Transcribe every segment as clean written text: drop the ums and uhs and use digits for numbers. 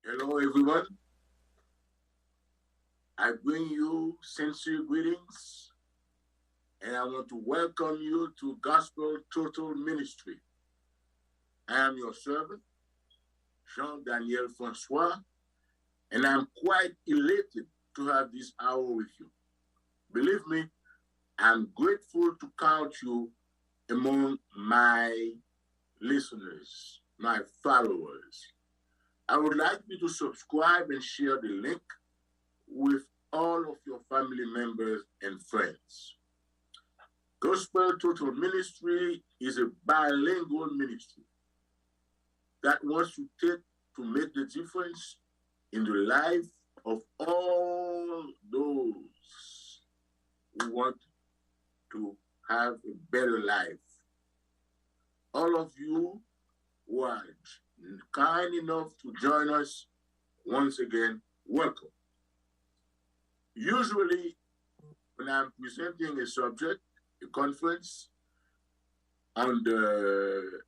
Hello, everyone. I bring you sincere greetings and I want to welcome you to Gospel Total Ministry. I am your servant, Jean Daniel Francois, and I'm quite elated to have this hour with you. Believe me, I'm grateful to count you among my listeners, my followers. I would like you to subscribe and share the link with all of your family members and friends. Gospel Total Ministry is a bilingual ministry that wants to make the difference in the life of all those who want to have a better life. All of you who are kind enough to join us, once again, welcome. Usually, when I'm presenting a subject, a conference on the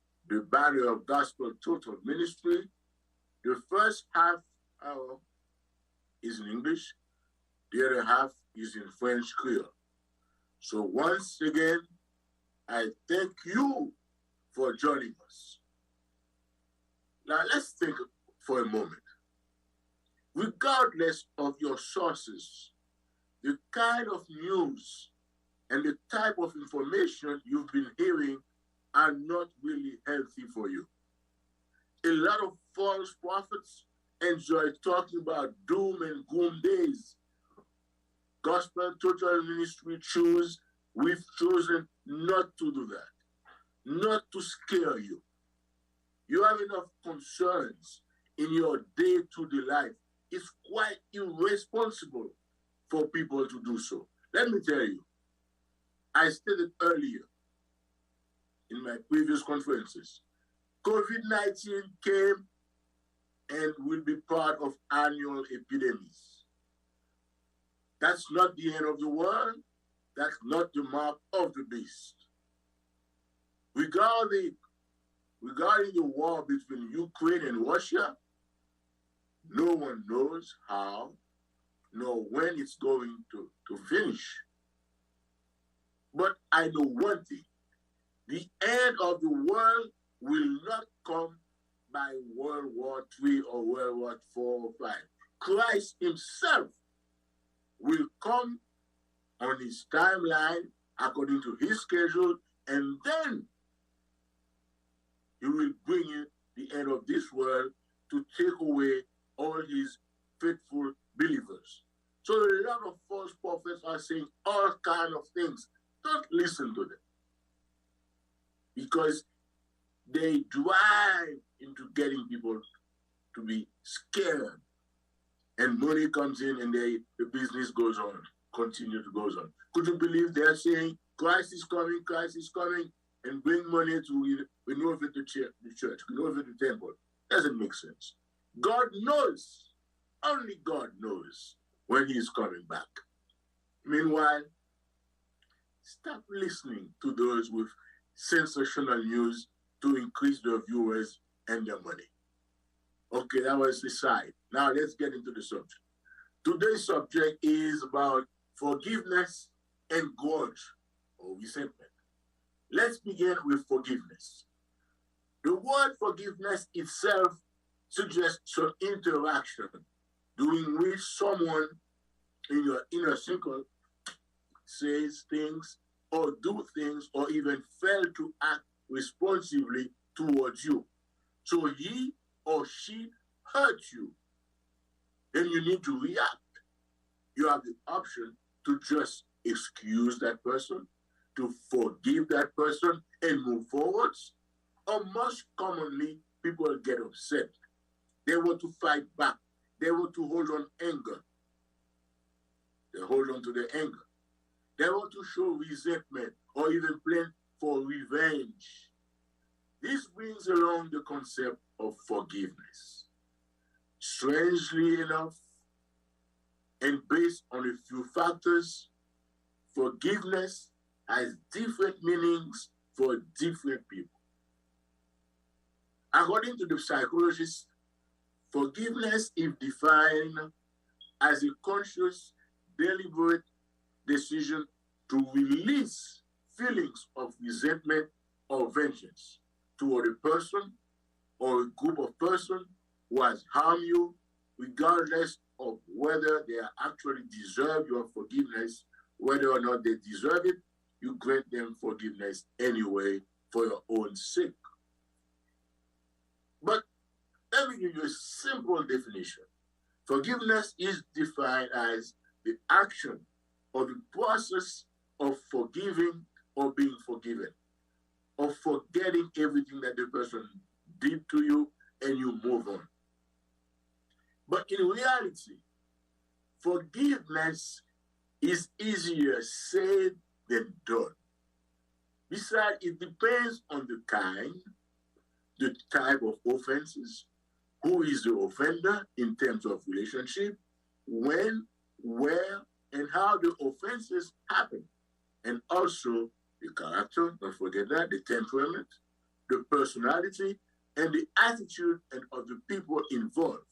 banner of Gospel Total Ministry, the first half hour is in English, the other half is in French Creole. So once again, I thank you for joining us. Now let's think for a moment. Regardless of your sources, the kind of news and the type of information you've been hearing are not really healthy for you. A lot of false prophets enjoy talking about doom and gloom days. Gospel Total Ministry we've chosen not to do that, not to scare you. You have enough concerns in your day-to-day life. It's quite irresponsible for people to do so. Let me tell you, I stated earlier in my previous conferences, COVID-19 came and will be part of annual epidemics. That's not the end of the world. That's not the mark of the beast. Regarding the war between Ukraine and Russia, no one knows how nor when it's going to finish. But I know one thing. The end of the world will not come by World War III or World War IV or V. Christ himself will come on his timeline according to his schedule, and then he will bring in the end of this world to take away all his faithful believers. So a lot of false prophets are saying all kinds of things. Don't listen to them, because they drive into getting people to be scared, and money comes in and the business goes on, goes on. Could you believe they're saying Christ is coming, and bring money to renovate the church, renovate the temple? Doesn't make sense. God knows, only God knows when he is coming back. Meanwhile, stop listening to those with sensational news to increase their viewers and their money. Okay, that was the side. Now let's get into the subject. Today's subject is about forgiveness and grudge or resentment. Let's begin with forgiveness. The word forgiveness itself suggests some interaction during which someone in your inner circle says things or do things or even fail to act responsibly towards you. So he or she hurt you. Then you need to react. You have the option to just excuse that person, to forgive that person and move forwards. Or most commonly, people get upset. They want to fight back. They want to hold on anger. They hold on to their anger. They want to show resentment or even plan for revenge. This brings along the concept of forgiveness. Strangely enough, and based on a few factors, forgiveness has different meanings for different people. According to the psychologists, Forgiveness is defined as a conscious, deliberate decision to release feelings of resentment or vengeance toward a person or a group of persons who has harmed you, regardless of whether they actually deserve your forgiveness, whether or not they deserve it, you grant them forgiveness anyway for your own sake. But let me give you a simple definition. Forgiveness is defined as the action or the process of forgiving or being forgiven, of forgetting everything that the person did to you and you move on. But in reality, forgiveness is easier said than done. Besides, it depends on the kind, the type of offenses, who is the offender in terms of relationship, when, where, and how the offenses happen. And also the character, don't forget that, the temperament, the personality, and the attitude of the people involved.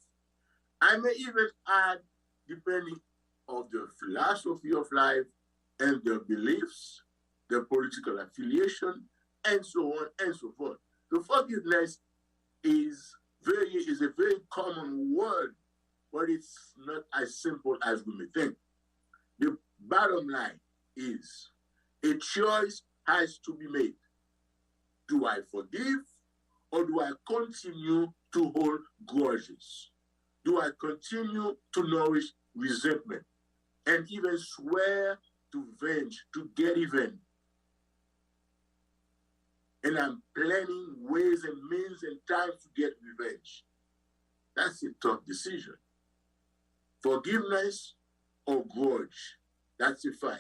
I may even add, depending on the philosophy of life and their beliefs, their political affiliation, and so on and so forth. So forgiveness is a very common word, but it's not as simple as we may think. The bottom line is a choice has to be made. Do I forgive or do I continue to hold grudges? Do I continue to nourish resentment and even swear to venge, to get even? And I'm planning ways and means and times to get revenge. That's a tough decision. Forgiveness or grudge, that's a fight.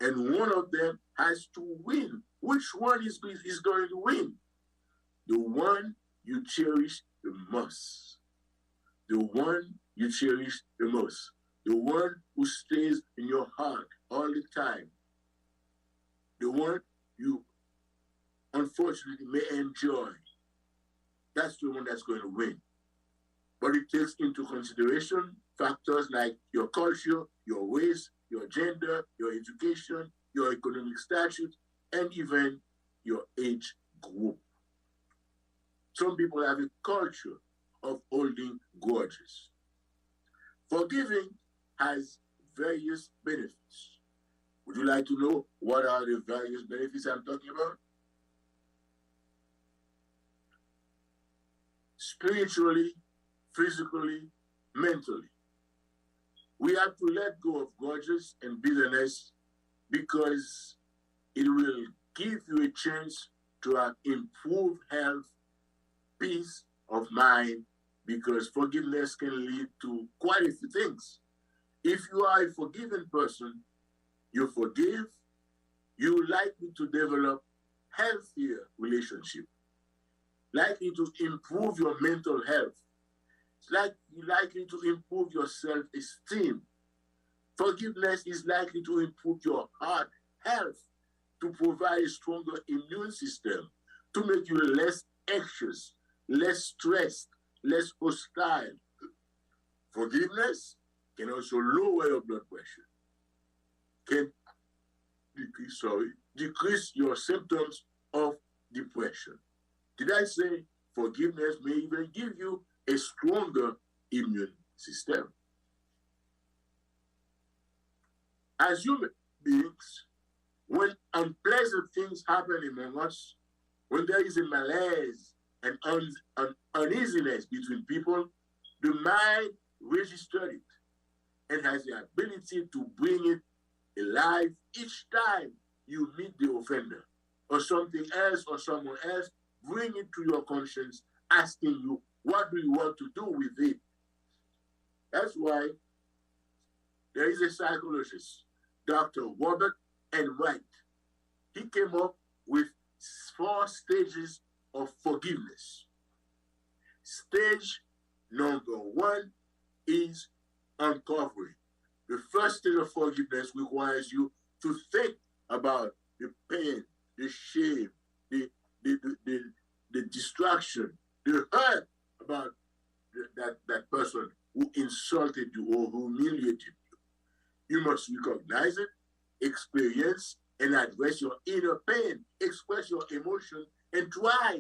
And one of them has to win. Which one is going to win? The one you cherish the most. The one you cherish the most. The one who stays in your heart all the time. The one you unfortunately may enjoy. That's the one that's going to win. But it takes into consideration factors like your culture, your race, your gender, your education, your economic status, and even your age group. Some people have a culture of holding grudges. Forgiving has various benefits. Would you like to know what are the various benefits I'm talking about? Spiritually, physically, mentally. We have to let go of grudges and bitterness because it will give you a chance to have improved health, peace of mind, because forgiveness can lead to quite a few things. If you are a forgiven person, you forgive, you're likely to develop healthier relationship, likely to improve your mental health. It's likely to improve your self-esteem. Forgiveness is likely to improve your heart health, to provide a stronger immune system, to make you less anxious, less stressed, less hostile. Forgiveness can also lower your blood pressure, can decrease your symptoms of depression. Did I say forgiveness may even give you a stronger immune system? As human beings, when unpleasant things happen among us, when there is a malaise and uneasiness between people, the mind registers it and has the ability to bring it alive each time you meet the offender or something else or someone else. Bring it to your conscience, asking you, what do you want to do with it? That's why there is a psychologist, Dr. Robert N. Wright. He came up with 4 stages of forgiveness. Stage number 1 is uncovering. The first stage of forgiveness requires you to think about the pain, the shame, the distraction, the hurt about that person who insulted you or humiliated you. You must recognize it, experience, and address your inner pain, express your emotion, and try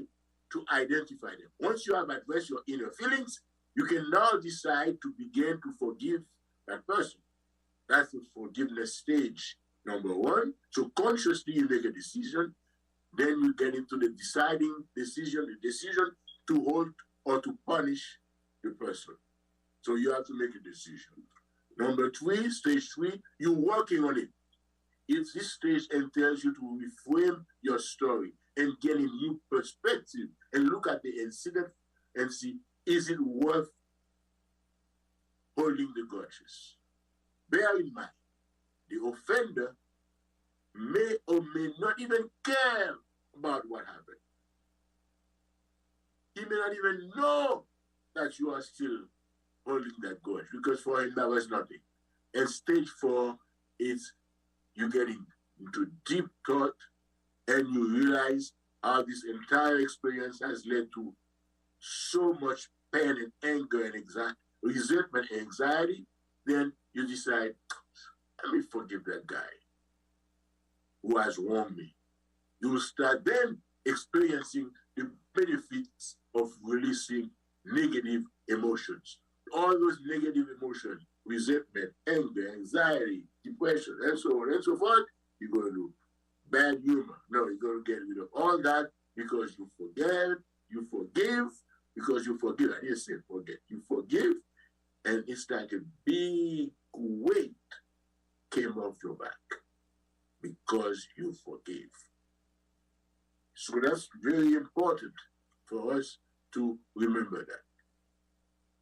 to identify them. Once you have addressed your inner feelings, you can now decide to begin to forgive that person. That's the forgiveness stage, number one. So consciously you make a decision, then you get into the decision to hold or to punish the person. So you have to make a decision. Number three, stage three, you're working on it. If this stage entails you to reframe your story and get a new perspective and look at the incident and see, is it worth holding the grudges? Bear in mind, the offender may or may not even care about what happened. He may not even know that you are still holding that grudge because for him that was nothing. And stage four is you getting into deep thought and you realize how this entire experience has led to so much pain and anger and anxiety, resentment and anxiety. Then you decide, let me forgive that guy who has wronged me. You will start then experiencing the benefits of releasing negative emotions. All those negative emotions, resentment, anger, anxiety, depression, and so on and so forth, you're going to bad humor. No, you're going to get rid of all that because you forget, you forgive, because you forgive. I didn't say forget. You forgive, and it's like a big weight came off your back because you forgave. So that's very important for us to remember that.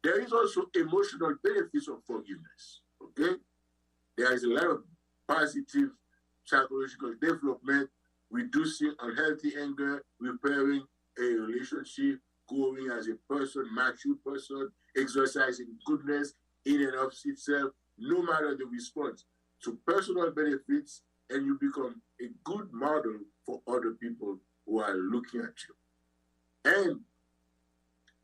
There is also emotional benefits of forgiveness, okay? There is a lot of positive psychological development, reducing unhealthy anger, repairing a relationship, growing as a person, mature person, exercising goodness in and of itself, no matter the response. So personal benefits, and you become a good model for other people who are looking at you. And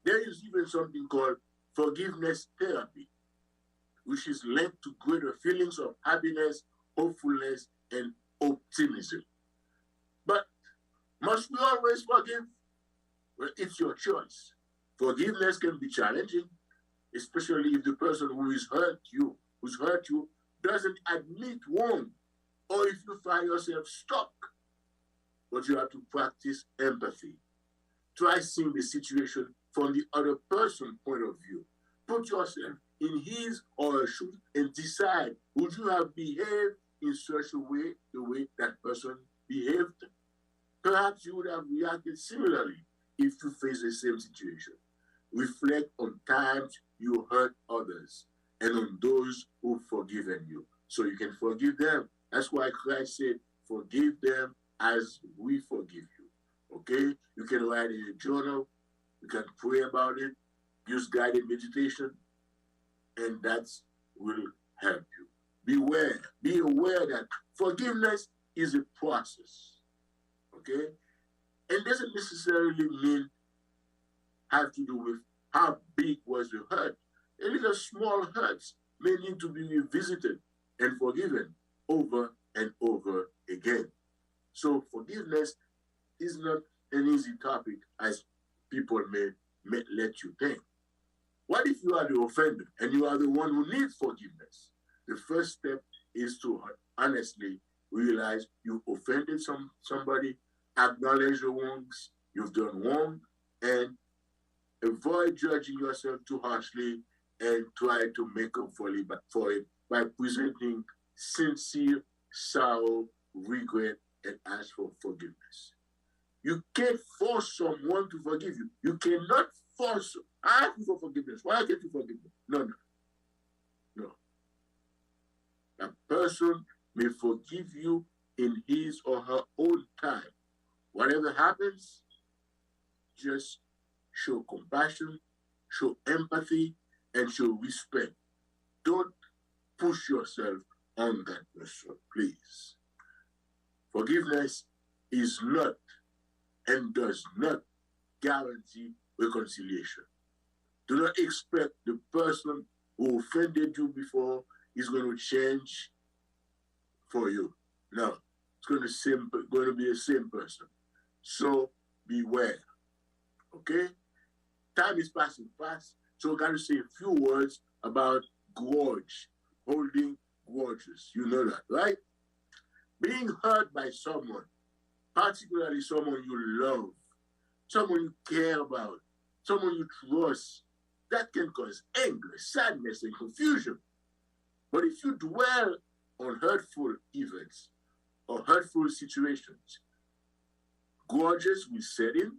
there is even something called forgiveness therapy, which is linked to greater feelings of happiness, hopefulness, and optimism. But must we always forgive? Well, it's your choice. Forgiveness can be challenging, especially if the person who's hurt you, doesn't admit wrong, or if you find yourself stuck. But you have to practice empathy. Try seeing the situation from the other person's point of view. Put yourself in his or her shoes and decide, would you have behaved in such a way, the way that person behaved? Perhaps you would have reacted similarly if you face the same situation. Reflect on times you hurt others and on those who've forgiven you, so you can forgive them. That's why Christ said, forgive them as we forgive you. Okay? You can write in a journal, you can pray about it, use guided meditation, and that will help you. Be aware that forgiveness is a process. Okay? And doesn't necessarily mean have to do with how big was the hurt. A little small hurts may need to be revisited and forgiven over and over again. So forgiveness is not an easy topic as people may let you think. What if you are the offender and you are the one who needs forgiveness? The first step is to honestly realize you offended somebody, acknowledge the wrongs you've done wrong, and avoid judging yourself too harshly and try to make up for it by presenting sincere sorrow, regret, and ask for forgiveness. You can't force someone to forgive you. You cannot force, ask you for forgiveness. Why can't you forgive me? No. A person may forgive you in his or her own time. Whatever happens, just show compassion, show empathy, and show respect. Don't push yourself on that person, please. Forgiveness is not and does not guarantee reconciliation. Do not expect the person who offended you before is going to change for you. No, it's going to be the same person. So beware. Okay? Time is passing fast, so I got to say a few words about grudge, holding grudges. You know that, right? Being hurt by someone, particularly someone you love, someone you care about, someone you trust, that can cause anger, sadness, and confusion. But if you dwell on hurtful events or hurtful situations, grudges will set in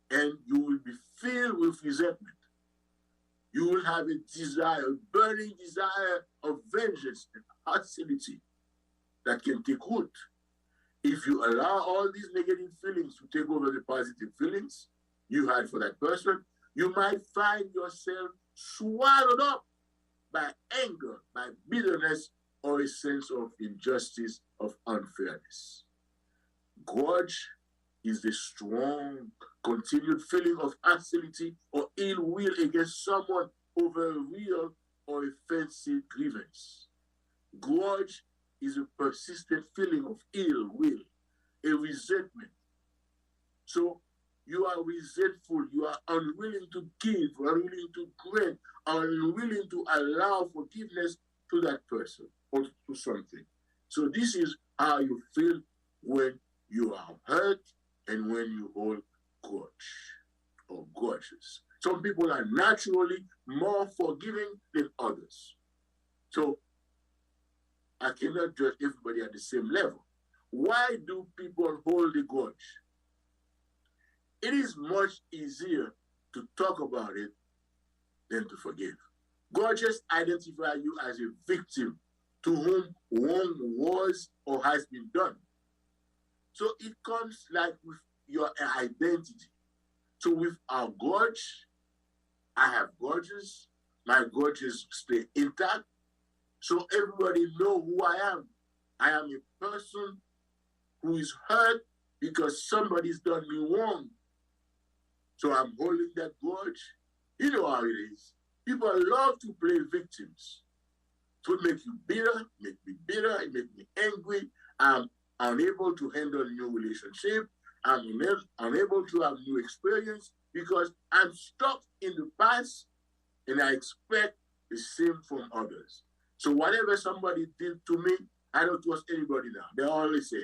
and you will be filled with resentment. You will have a desire, a burning desire of vengeance and hostility that can take root. If you allow all these negative feelings to take over the positive feelings you had for that person, you might find yourself swallowed up by anger, by bitterness, or a sense of injustice, of unfairness. Grudge is the strong, continued feeling of hostility or ill will against someone over a real or offensive grievance. Grudge is a persistent feeling of ill will, a resentment. So you are resentful, you are unwilling to give, unwilling to grant, unwilling to allow forgiveness to that person or to something. So this is how you feel when you are hurt and when you hold grudge or grudges. Some people are naturally more forgiving than others. So I cannot judge everybody at the same level. Why do people hold a grudge? It is much easier to talk about it than to forgive. Grudges identify you as a victim to whom wrong was or has been done. So it comes like with your identity. So with our grudge, I have grudges. My grudges stay intact. So everybody know who I am. I am a person who is hurt because somebody's done me wrong. So I'm holding that grudge. You know how it is. People love to play victims. So it makes you bitter, make me bitter, it makes me angry. I'm unable to handle a new relationship. I'm unable to have new experience because I'm stuck in the past and I expect the same from others. So whatever somebody did to me, I don't trust anybody now. They always say.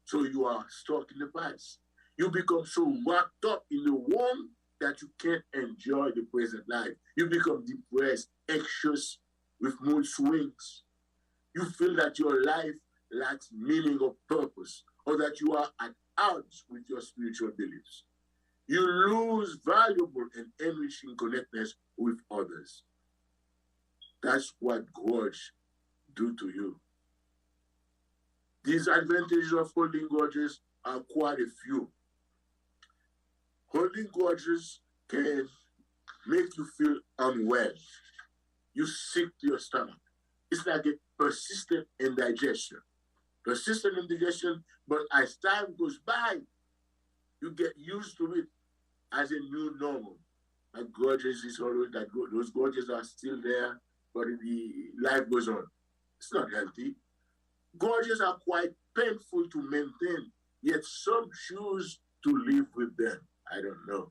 So you are stuck in the past. You become so wrapped up in the wrong that you can't enjoy the present life. You become depressed, anxious, with mood swings. You feel that your life lacks meaning or purpose, or that you are at odds with your spiritual beliefs. You lose valuable and enriching connectedness with others. That's what grudge do to you. These advantages of holding grudges are quite a few. Holding grudges can make you feel unwell. You sick to your stomach. It's like a persistent indigestion. Persistent indigestion, but as time goes by, you get used to it as a new normal. Like grudges is always that good. Those grudges are still there, but the life goes on. It's not healthy. Grudges are quite painful to maintain, yet some choose to live with them. I don't know.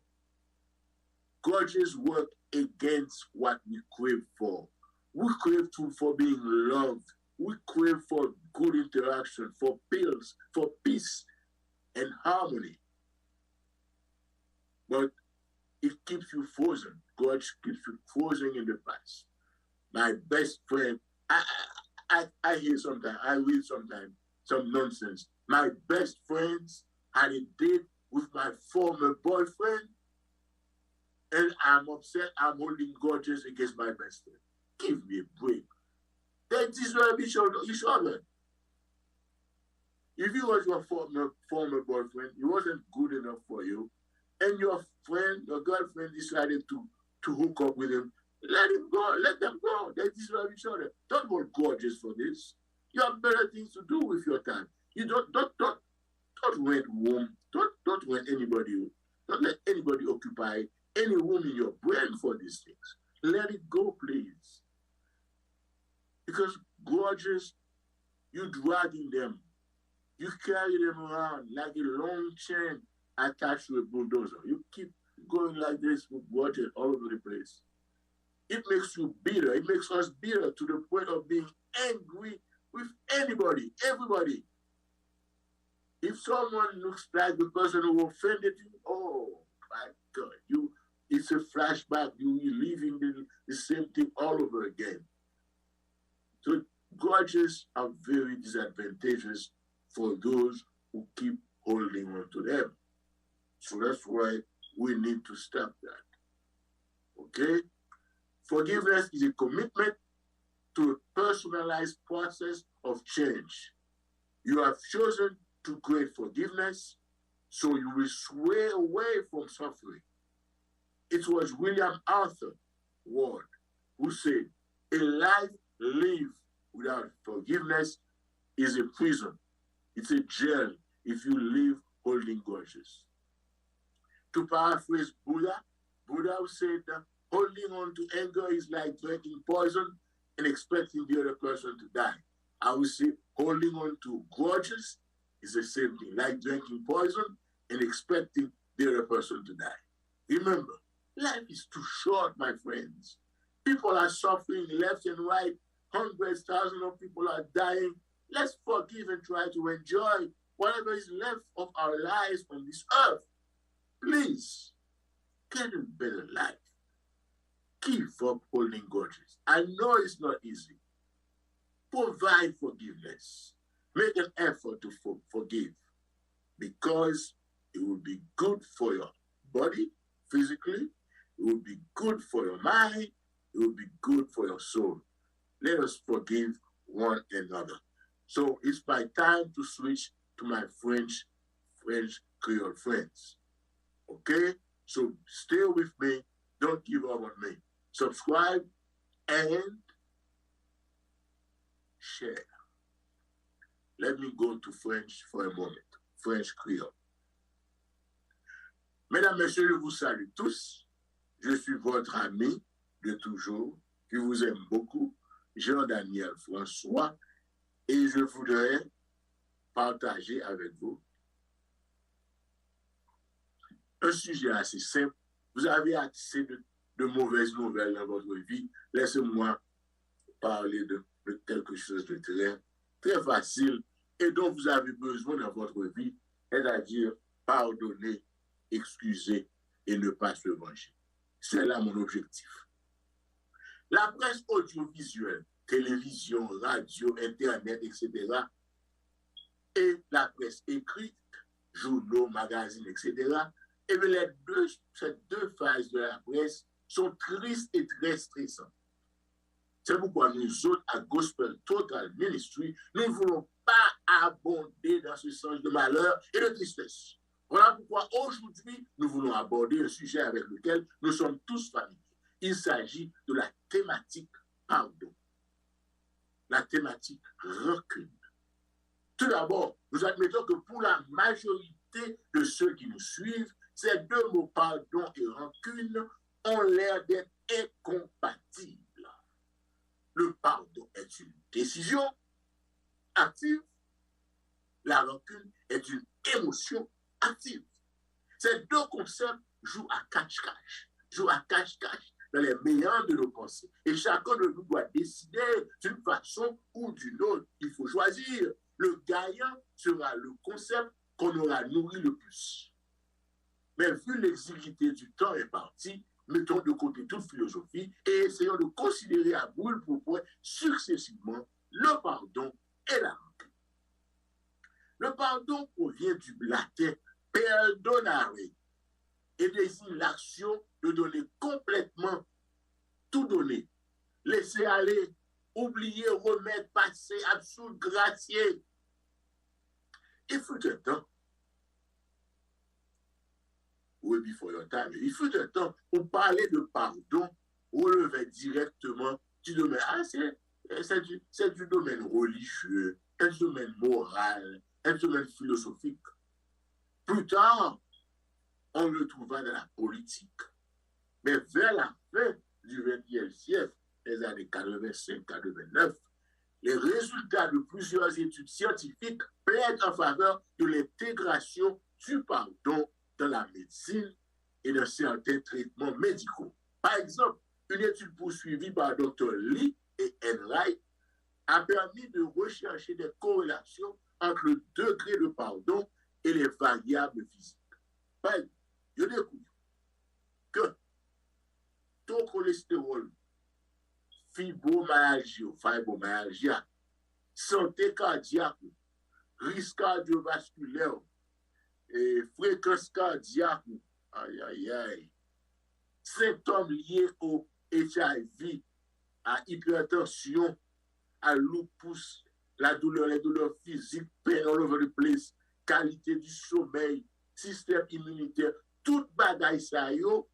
Grudges work against what we crave for. We crave for being loved. We crave for good interaction, for pills, for peace and harmony. But it keeps you frozen. Grudge keeps you frozen in the past. My best friend, I hear sometimes, I read sometimes some nonsense. My best friends had a date with my former boyfriend, and I'm upset. I'm holding grudges against my best friend. Give me a break. That is where each other. If you was your former boyfriend, he wasn't good enough for you, and your friend, your girlfriend decided to hook up with him, let him go. Let them go. They deserve each other. Don't hold grudges for this. You have better things to do with your time. You don't rent room. Don't rent anybody. Don't let anybody occupy any room in your brain for these things. Let it go, please. Because grudges, you dragging them. You carry them around like a long chain attached to a bulldozer. You keep going like this with grudges all over the place. It makes you bitter. It makes us bitter to the point of being angry with anybody, everybody. If someone looks like the person who offended you, oh my God, it's a flashback. You're living the same thing all over again. So grudges are very disadvantageous for those who keep holding on to them. So that's why we need to stop that. Okay? Forgiveness is a commitment to a personalized process of change. You have chosen to create forgiveness, so you will sway away from suffering. It was William Arthur Ward who said, a life lived without forgiveness is a prison. It's a jail if you live holding grudges. To paraphrase Buddha said that holding on to anger is like drinking poison and expecting the other person to die. I would say holding on to grudges is the same thing, like drinking poison and expecting the other person to die. Remember, life is too short, my friends. People are suffering left and right. Hundreds, thousands of people are dying. Let's forgive and try to enjoy whatever is left of our lives on this earth. Please, get a better life. Give up holding grudges. I know it's not easy. Provide forgiveness. Make an effort to forgive, because it will be good for your body physically. It will be good for your mind. It will be good for your soul. Let us forgive one another. So it's my time to switch to my French Creole friends. Okay? So stay with me. Don't give up on me. Subscribe and share. Let me go to French for a moment. French Creole. Mesdames, Messieurs, je vous salue tous. Je suis votre ami de toujours, qui vous aime beaucoup, Jean-Daniel François, et je voudrais partager avec vous un sujet assez simple. Vous avez assez de mauvaises nouvelles dans votre vie. Laissez-moi parler de quelque chose de très facile et dont vous avez besoin dans votre vie, c'est-à-dire pardonner, excuser et ne pas se venger. C'est là mon objectif. La presse audiovisuelle, télévision, radio, Internet, etc., et la presse écrite, journaux, magazines, etc., et bien ces deux phases de la presse sont tristes et très stressantes. C'est pourquoi nous autres, à Gospel Total Ministry, nous ne voulons pas abonder dans ce sens de malheur et de tristesse. Voilà pourquoi aujourd'hui, nous voulons aborder un sujet avec lequel nous sommes tous familiers. Il s'agit de la thématique pardon, la thématique rancune. Tout d'abord, nous admettons que pour la majorité de ceux qui nous suivent, ces deux mots pardon et rancune ont l'air d'être incompatibles. Le pardon est une décision active. La rancune est une émotion active. Ces deux concepts jouent à cache-cache, dans les meilleurs de nos pensées. Et chacun de nous doit décider d'une façon ou d'une autre. Il faut choisir. Le gagnant sera le concept qu'on aura nourri le plus. Mais vu l'exiguïté du temps imparti, mettons de côté toute philosophie et essayons de considérer à brûle pour point successivement le pardon et la rancune. Le pardon provient du latin perdonare et désigne l'action de donner complètement, tout donner, laisser aller, oublier, remettre, passer, absoudre, gracier. Il fut un temps, oui, before your time, il fut un temps où parler de pardon relevait directement du domaine, c'est du domaine religieux, un domaine moral, un domaine philosophique. Plus tard, on le trouva dans la politique, Mais vers la fin du XXe siècle, les années 85-89, les résultats de plusieurs études scientifiques plaident en faveur de l'intégration du pardon dans la médecine et dans certains traitements médicaux. Par exemple, une étude poursuivie par Dr. Lee et Enright a permis de rechercher des corrélations entre le degré de pardon et les variables physiques. Par exemple, je découvre que ton cholestérol, fibromyalgie, santé cardiaque, risque cardiovasculaire, et fréquence cardiaque, symptômes liés au HIV, à hypertension, à lupus, les douleurs physiques, pain all over the place, qualité du sommeil, système immunitaire, toute bagaille ça yo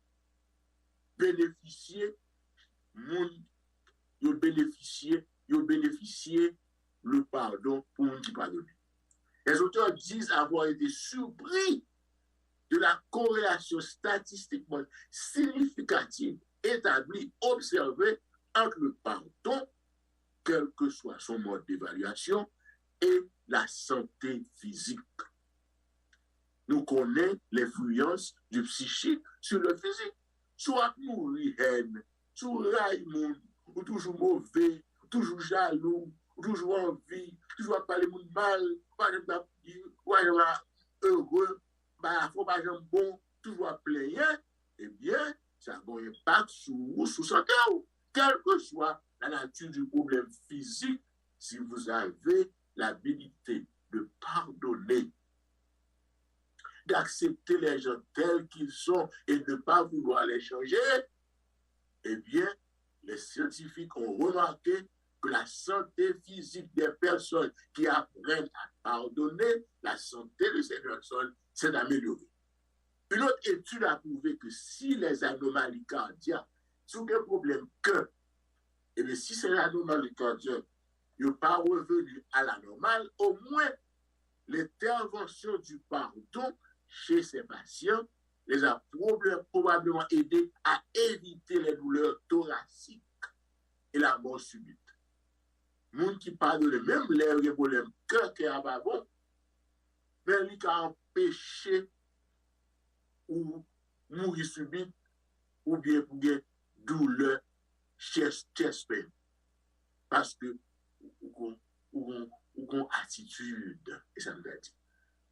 bénéficier le pardon pour moun qui pardonne. Les auteurs disent avoir été surpris de la corrélation statistiquement significative établie, observée entre le pardon, quel que soit son mode d'évaluation, et la santé physique. Nous connaissons l'influence du psychique sur le physique. Soit mourir haine, soit raille ou toujours mauvais, toujours jaloux, toujours envie, toujours parler de mal, pas de heureux, faut pas de bon, toujours plaignant, eh bien, ça a un impact sur santé. Quelle que soit la nature du problème physique, si vous avez l'habilité de pardonner, d'accepter les gens tels qu'ils sont et de ne pas vouloir les changer, eh bien, les scientifiques ont remarqué que la santé physique des personnes qui apprennent à pardonner, la santé de ces personnes s'est améliorée. Une autre étude a prouvé que si les anomalies cardiaques sont un problème que, eh bien, si ces anomalies cardiaques ne sont pas revenues à la normale, au moins l'intervention du pardon chez ces patients les a probablement aidés à éviter les douleurs thoraciques et la mort subite. Moun qui pardonne même les problèmes cœur qui a pas bon, mais il a empêché ou mourir subite ou bien pour des douleurs chest pain parce que ou attitude et ça me dit.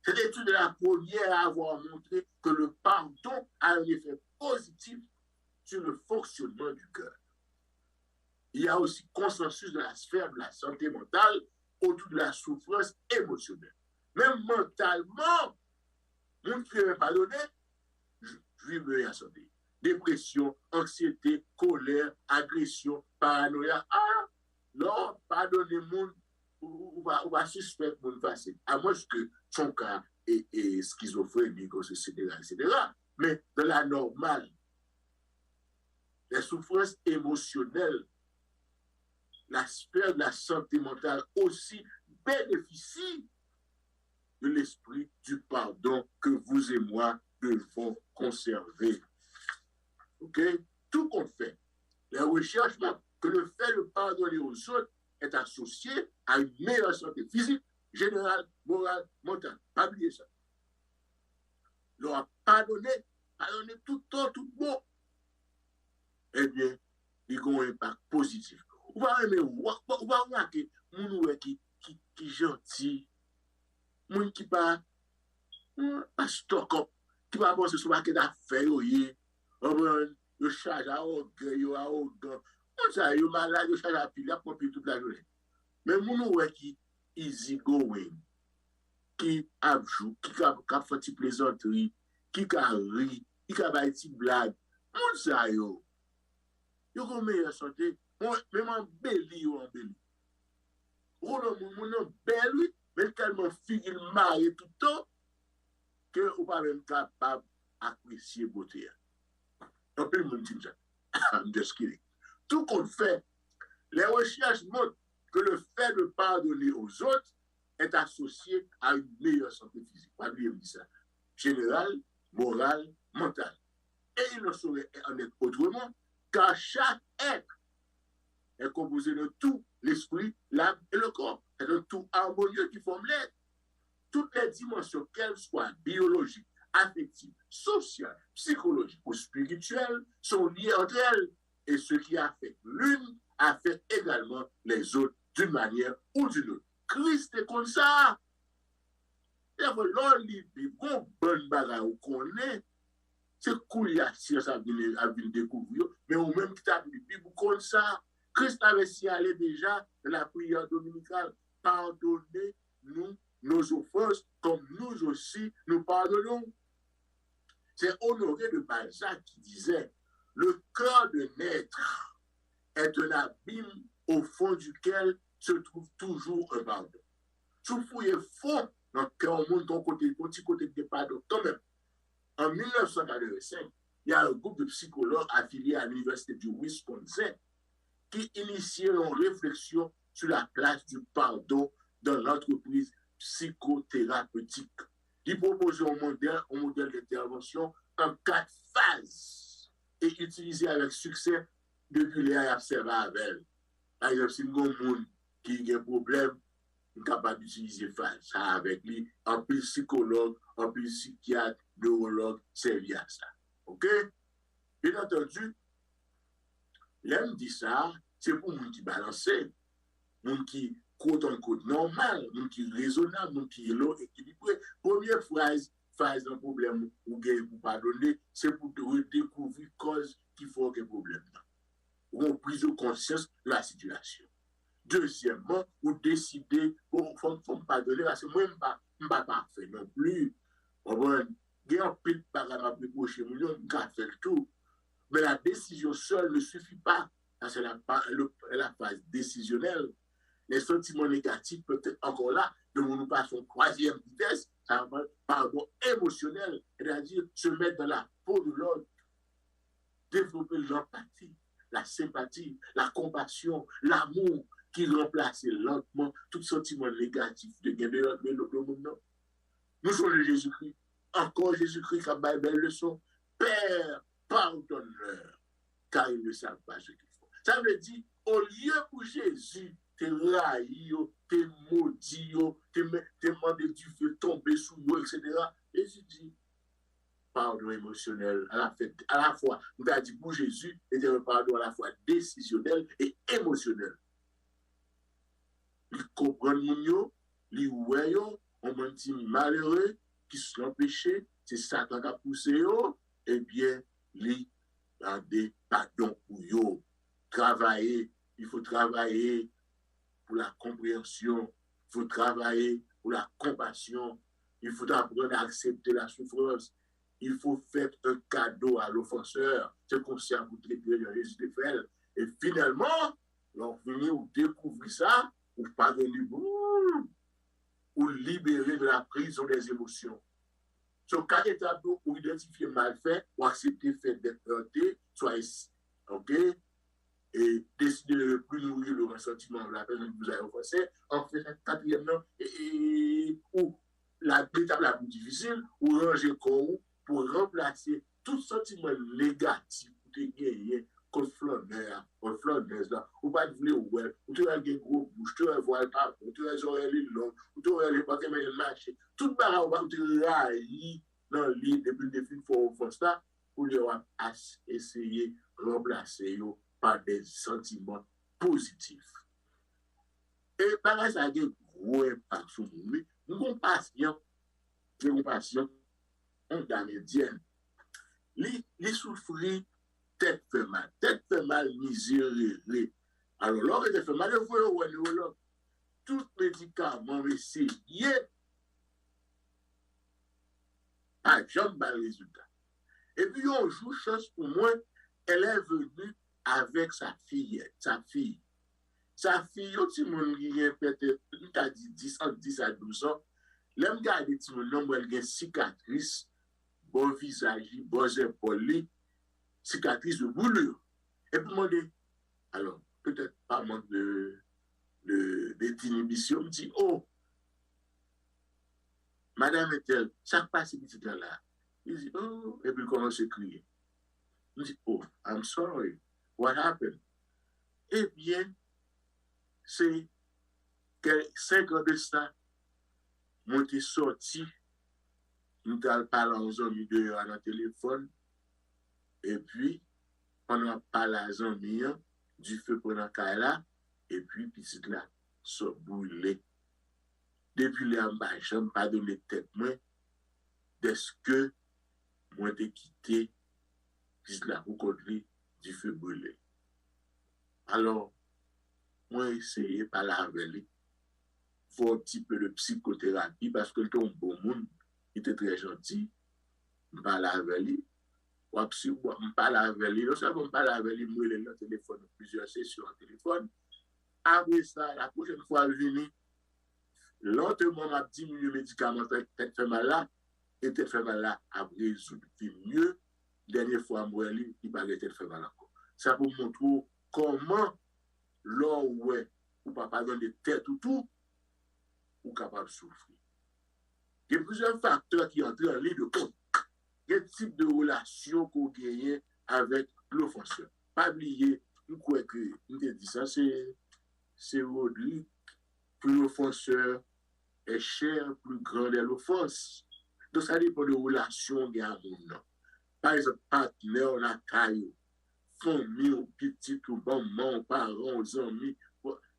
Cette étude est la première à avoir montré que le pardon a un effet positif sur le fonctionnement du cœur. Il y a aussi consensus de la sphère de la santé mentale autour de la souffrance émotionnelle. Même mentalement, on ne peut pas pardonner, vivre en santé. Dépression, anxiété, colère, agression, paranoïa. Ah, non, pardonnez-moi, on va suspecter mon facile. À moins que son cas est schizophrénique, etc. Mais dans la normale, les souffrances émotionnelles, la sphère de la santé mentale aussi bénéficie de l'esprit du pardon que vous et moi devons conserver. OK? Tout compte fait, les recherches montrent que le fait de pardonner aux autres est associé à une meilleure santé physique, générale, morale, mentale. Pas oublier ça. Leur pardonner tout temps, tout bon, eh bien, il a un impact positif. On va remarquer, moun qui gentil, moun qui pas stock up, qui va penser sur marqué d'affaires, yo charge à orgueil, yo arrogant. On ça, yo malade, yo charge à pile, à pomper toute la journée. Mais moun qui easy going, qui abjou, qui a fait plaisanterie, qui a ri, qui a fait des blagues. Moun ça yo ont meilleure santé. Même en belli ou en belli. Mon belle, mais tellement figé marié tout le temps que vous pas même capable d'apprécier beauté. Un peu le monde dit ça. I'm just kidding. Tout compte fait, les recherches montrent que le fait de pardonner aux autres est associé à une meilleure santé physique. Pas oublier ça. Générale, morale, mentale. Et il ne saurait en être autrement, car chaque être est composé de tout, l'esprit, l'âme et le corps. C'est un tout harmonieux qui forme l'être. Toutes les dimensions, qu'elles soient biologiques, affectives, sociales, psychologiques ou spirituelles, sont liées entre elles. Et ce qui affecte l'une affecte également les autres d'une manière ou d'une autre. Christ est comme ça. Et voilà, il bon bagage qu'on est. C'est cool, il y a science à venir découvrir, mais au même qui t'a dit, comme ça, Christ avait signalé déjà dans la prière dominicale, pardonnez-nous nos offenses, comme nous aussi nous pardonnons. C'est Honoré de Balzac qui disait, le cœur de naître est un abîme au fond duquel se trouve toujours un pardon. Tu fouilles fond dans le cœur, on monte ton côté, ton petit côté de pardon, quand même. En 1985, il y a un groupe de psychologues affiliés à l'Université du Wisconsin qui initiait une réflexion sur la place du pardon dans l'entreprise psychothérapeutique. Ils proposaient un modèle d'intervention en 4 phases et utilisé avec succès depuis les années observées avec. Par exemple, si un monde qui a un problème, il est capable d'utiliser ça avec lui, en plus psychologue, en plus psychiatre, neurologue, servi à ça. OK? Bien entendu, l'homme dit ça, c'est pour les gens qui balancent, les gens qui côte en côte normal, les gens qui raisonnable, les gens qui est équilibré. Première phase d'un problème ou pour pardonner, c'est pour redécouvrir cause qui fait un problème. Ou une prise de conscience de la situation. Deuxièmement, vous décidez, il faut pardonner, parce que moi, je ne suis pas parfait non plus. Il y a un peu de bagarre à reprocher, je ne faire le tout. Mais la décision seule ne suffit pas. C'est la phase décisionnelle. Les sentiments négatifs peuvent être encore là, donc nous passons troisième vitesse, ça va pardon émotionnel, c'est-à-dire se mettre dans la peau de l'autre, développer l'empathie, la sympathie, la compassion, l'amour, qui remplace lentement tout sentiment négatif de gagner le monde. Nous sommes de Jésus-Christ. Encore Jésus-Christ qui a une belle leçon. Père, pardonne-leur, car ils ne savent pas ce qu'ils font. Ça veut dire, au lieu pour Jésus, te railli, te maudit, te demandé du feu tomber sous nous, etc. Jésus dit, pardon émotionnel à la fois, nous avons dit pour Jésus, était un pardon à la fois décisionnel et émotionnel. Ils comprennent mon ils voient, on m'a dit malheureux, qui se l'ont péché, c'est Satan qui a poussé, eh bien, ils gardent pardon pour eux. Travailler, il faut travailler pour la compréhension, il faut travailler pour la compassion, il faut apprendre à accepter la souffrance, il faut faire un cadeau à l'offenseur, c'est comme ça vous traitez le Jésus de faire. Et finalement, on finit ou découvrir ça, ou pardonner, ou libérer de la prison des émotions. Sur 4 étapes pour identifier mal fait, ou accepter le fait d'être heurté, soit OK, et décider de ne plus nourrir le ressentiment de la personne que vous avez offensé. En fait, 4e, ou l'étape la plus difficile, ou ranger le corps pour remplacer tout sentiment négatif pour te gagner contre flâneuse là, ou pas de vouloir ouais, ou tu as des gros bouches, tu as voile pas, ou tu as les oreilles longues, ou tu as les paquets mais marché, tout barre ou tu raillis dans l'île depuis le défi pour offense là, pour les essayer de remplacer par des sentiments positifs. Et par là, ça a un gros impact sur nous. Nous avons patient, on gamédienne, les souffrir, tête fait mal, miséreux. Alors, lorsque tête fait mal, il faut un neurologue. Tout médicament essayé, pas jamais le résultat. Et puis, un jour, chance pour moi, elle est venue avec sa fille. Sa fille, si mon gars peut-être, il t'a dit 10 à 12 ans, l'homme garde si mon nom, elle a une cicatrice, bon visage, bon épaules, cicatrice de boulure. Et puis, moi, alors, peut-être pas manque d'inhibition, me dit, oh, madame est-elle, chaque pas, c'est petit là. Il dit, oh, et puis il commence à crier. Je dis, oh, I'm sorry. What happened? Eh bien, c'est 5 ans de ça, moi, t'es sorti, nous t'allons parler aux amis de dans le téléphone, et puis, pendant parler aux amis, du feu pendant qu'elle là, et puis, petit là, so brûlé. Depuis les embâches, je n'ai pas donné tête, moi, est-ce que moi, t'ai quitté, petit là, pour conduire du feu brûlé. Alors, moi, essayé par la avec faut un petit peu de psychothérapie parce que ton bon monde, il était très gentil. Je parle avec lui. Je parle avec lui. Non seulement je parle avec lui, je me le téléphone, plusieurs sessions au téléphone. Après ça, la prochaine fois, je viens, lentement, m'a diminué le médicament, tête fait mal là, et tête fait mal là, a résoudre mieux. Dernière fois, moi, il n'a pas tête fait mal encore. Ça pour montrer comment, là, ouais, ou pas donner tête ou tout, ou capable de souffrir. Il y a plusieurs facteurs qui entrent en ligne de compte. Quel type de relation qu'on gagne avec l'offenseur. Pas oublier, nous croyons que, nous te dit ça, c'est Rodrigue, plus l'offenseur est cher, plus grande est l'offense. Donc ça dépend de relation qu'il y a à mon. Par exemple, partenaire, on a caillou, famille, petit, ou maman, parents, amis,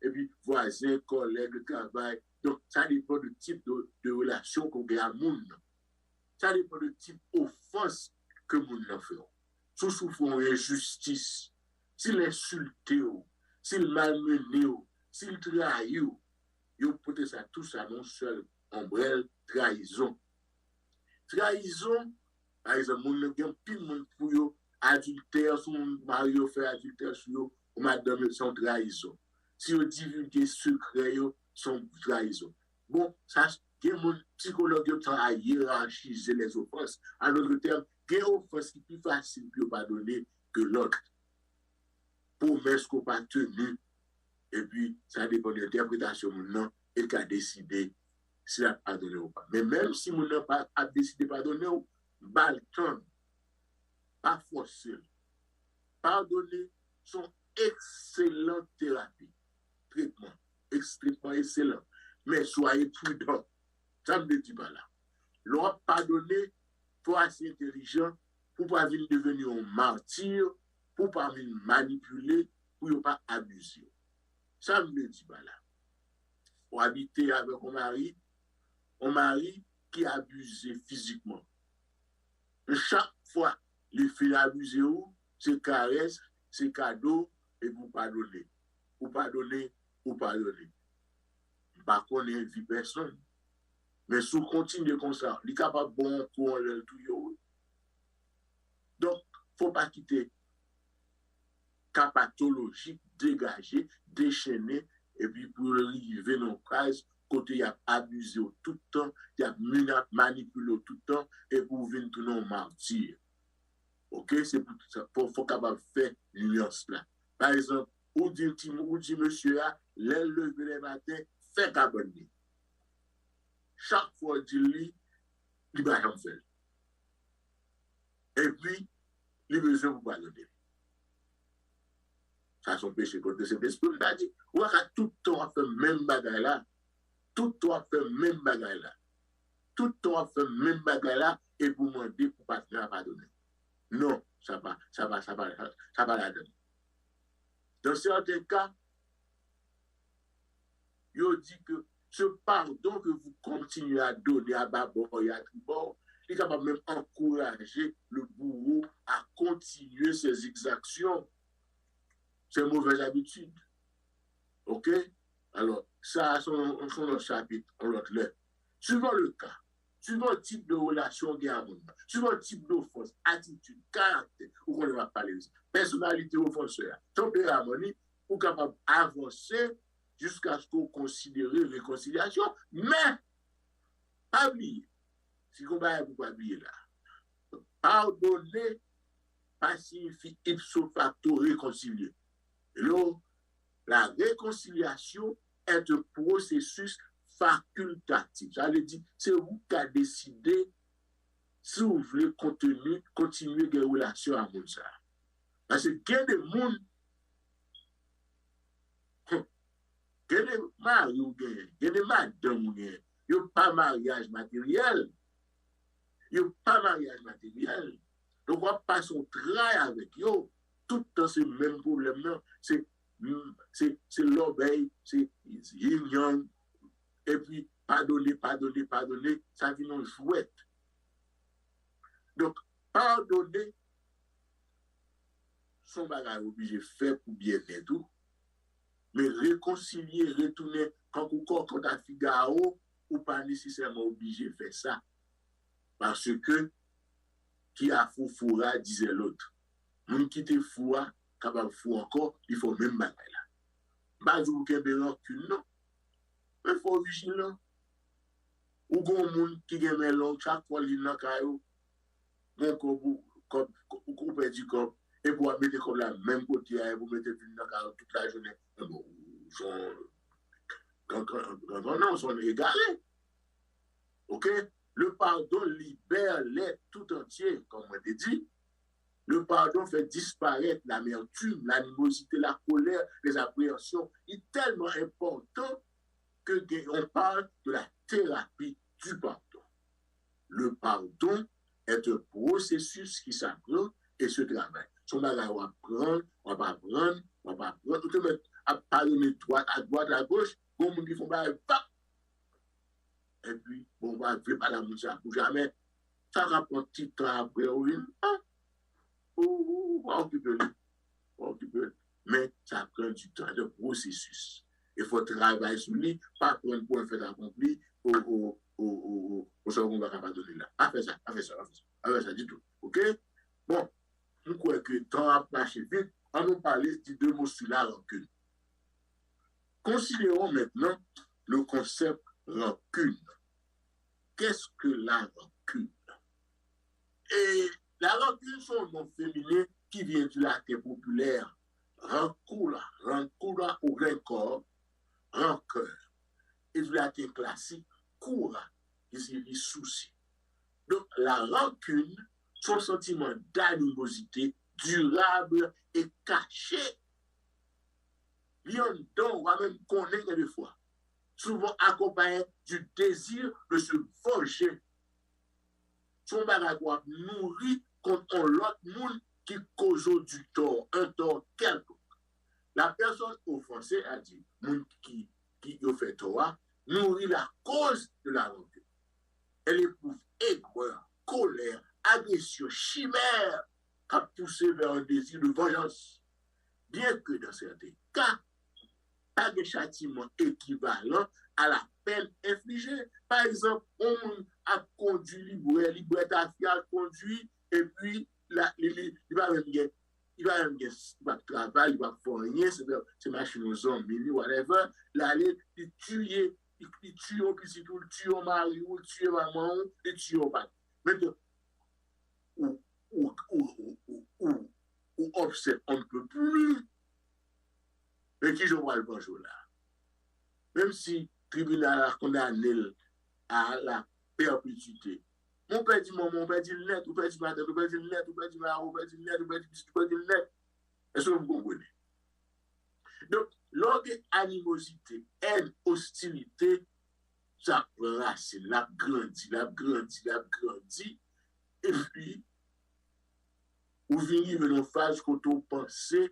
et puis voisins, collègues de travail. Donc, ça dépend du type de relation qu'on a à moun. Ça dépend du type d'offense que moun a fait. Si souffrons injustice, s'il insulte, s'il malmené, s'il trahit, il peut ça tout ça non seul ombrelle trahison. Trahison, par exemple, moun a gen pile moun pour yo adultère, son mari fait adultère sur yo, ou madame son trahison. Si vous divulguez secret, son trahison. Bon, ça, il y a des psychologues qui ont à hiérarchiser les offenses. En d'autres termes, il y a des offenses qui sont plus faciles de pardonner que l'autre. Promesse qu'on n'a pas tenue. Et puis, ça dépend de l'interprétation maintenant et qui a décidé si elle a pardonné ou pas. Mais même si mon n'a pas décidé de pardonner, balton, pas forcé. Pardonner sont excellentes thérapies. Traitement extrêmement excellent. Mais soyez prudents. Ça ne me dit pas là. L'on pardonner pour assez intelligent, pour ne pas devenir un martyr, pour ne pas manipuler, pour ne pas abuser. Ça ne me dit pas là. Pour habiter avec un mari qui abuse physiquement. Chaque fois, les filles abusent, c'est caresse, c'est cadeau, et vous pardonnez. Vous pardonnez, ou pardonner. Pas qu'on ait vu personne. Mais si vous continuez comme ça, il est capable de bon pour le tout. Donc, il ne faut pas quitter cas pathologique, dégager, déchaîner, et puis pour arriver dans le cas, côté il a abusé tout le temps, il a manipulé tout le temps, et pour venir tout le martyr. Ok? C'est pour ça. Il faut capable faire nuance là. Par exemple, ou dit monsieur, l'aile levé le matin, fait cabonner. Chaque fois, dit il va en faire. Et puis, il besoin pour pardonner. Ça, son péché contre cet esprit. Il a dit, ou à tout le temps, fait même bagaille là. Tout le temps, fait même bagaille là. Tout le temps, fait même bagaille là, et pour demander pour pardonner. Non, ça va la donner. Dans certains cas, il dit que ce pardon que vous continuez à donner à Babor et à Tribord, il est capable même encourager le bourreau à continuer ses exactions, ses mauvaises habitudes. OK? Alors, ça, son autre chapitre, on l'autre lettre. Suivant le cas, suivant le type de relation qu'il y a, suivant le type d'offense, attitude, caractère, ou qu'on va parler de ça, personnalité offenseur, tempérament, ou capable d'avancer jusqu'à ce qu'on considère réconciliation, mais pas oublier. Si on va pas oublier là. Pardonner, pas signifie ipso facto réconcilier. Et là, la réconciliation est un processus facultatif. J'allais dire, c'est vous qui avez décidé si vous voulez continuer des relations à ça. Parce que il y a des gens, il y a des maris, il y a des madames, il n'y a pas de mariage matériel. Il n'y a pas de mariage matériel. Donc, on va passer au travail avec eux. Tout le temps, c'est le même problème. C'est l'obéi, c'est yin-yang. Et puis, pardonner, ça vient en jouette. Donc, pardonner, son bagage obligé de faire pour bien faire tout. Mais réconcilier, retourner, quand tu as Figaro, ou pas nécessairement obligé de faire ça. Parce que, qui a fou foura, disait l'autre. Moun qui te foura, capable fou encore, il faut même bagage là. Pas du tout rancune, non. Mais il faut vigilant. Ou gon moun qui gagne melon, chaque fois il n'a qu'à yo, mon ou perdu comme et pour mettre comme la même côté, vous mettez dans la toute la journée. Quand on sont égarés. Ok? Le pardon libère l'être tout entier, comme on t'a dit. Le pardon fait disparaître l'amertume, l'animosité, la colère, les appréhensions. Il est tellement important que on parle de la thérapie du pardon. Le pardon est un processus qui s'apprend et se travaille. Son bagage, on va apprendre, on va apprendre. On te met à pardonner à droite, à gauche, bon, on dit, font pas, et puis, on va vivre par la moussa pour jamais. Ça va prendre un petit temps après, oui. On va occuper. Mais ça prend du temps, de processus. Il faut travailler sur lui, pas prendre pour un fait accompli, au second, on va pardonner là. A fait ça du tout. OK? Bon, je crois que le temps a marché vite. On nous parler de deux mots sur la rancune. Considérons maintenant le concept rancune. Qu'est-ce que la rancune? Et la rancune, c'est un nom féminin qui vient du latin populaire. Rancula ou rancor, rancœur. Et du latin classique, cura, qui signifie souci. Donc, la rancune, son sentiment d'animosité durable et caché. On va même connaître des fois, souvent accompagné du désir de se venger. Son bagage nourri contre l'autre monde qui cause du tort, un tort quelconque. La personne offensée a dit, monde qui a fait tort, nourrit la cause de la rancune. Elle éprouve aigreur, colère, agression, chimère, qui a poussé vers un désir de vengeance. Bien que dans certains cas, pas de châtiment équivalent à la peine infligée. Par exemple, on a conduit libre a conduit, et puis il va même travailler, il va faire rien, c'est machine aux hommes, whatever, il tue un petit tout, il tue un mari, il tue maman, il tue un père. Maintenant, ou observe, on ne peut plus. Mais qui je vois le bonjour là? Même si le tribunal a condamné à la perpétuité. Mon père dit maman, mon père dit le net, mon père dit matin, mon père dit le net, mon père dit marron, mon père dit le net, mon père dit le net. Est-ce que vous comprenez? Donc, l'ordre animosité, haine, hostilité, ça prend racine, la grandit. Et puis, vous venez dans une phase quand on pensait